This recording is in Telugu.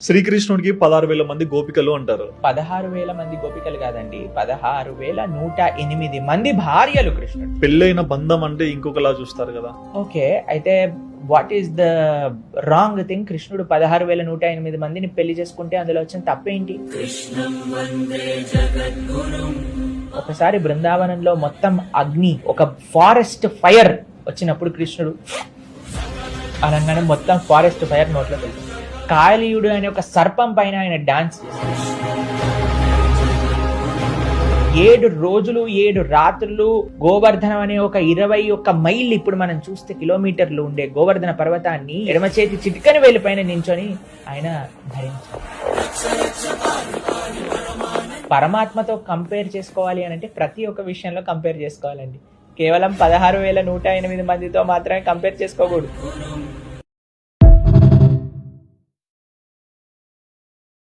శ్రీకృష్ణుడికి 16,000 మంది గోపికలు అంటారు. 16,000 మంది గోపికలు కాదండి, 16,108 మంది భార్యలు కృష్ణుడు. పెళ్ళైన బంధం అంటే ఇంకొకలా చూస్తారు కదా. ఓకే, అయితే what is the wrong thing? కృష్ణుడు 16,108 మందిని పెళ్లి చేసుకుంటే అందులో వచ్చిన తప్పేంటి? ఒకసారి బృందావనంలో మొత్తం అగ్ని, ఒక ఫారెస్ట్ ఫైర్ వచ్చినప్పుడు కృష్ణుడు అనగానే మొత్తం ఫారెస్ట్ ఫైర్ నోట్లో వెళ్తుంది. కాళీయుడు అనే ఒక సర్పం పైన ఆయన డాన్స్ చేశాడు. 7 రోజులు 7 రాత్రులు గోవర్ధనం అనే ఒక 21 మైళ్ళు, ఇప్పుడు మనం చూస్తే కిలోమీటర్లు ఉండే గోవర్ధన పర్వతాన్ని ఎడమ చేతి చిటికని వేలు పైన నించొని ఆయన ధరించారు. పరమాత్మతో కంపేర్ చేసుకోవాలి అని అంటే ప్రతి ఒక్క విషయంలో కంపేర్ చేసుకోవాలండి. కేవలం 16,108 మందితో మాత్రమే కంపేర్ చేసుకోకూడదు.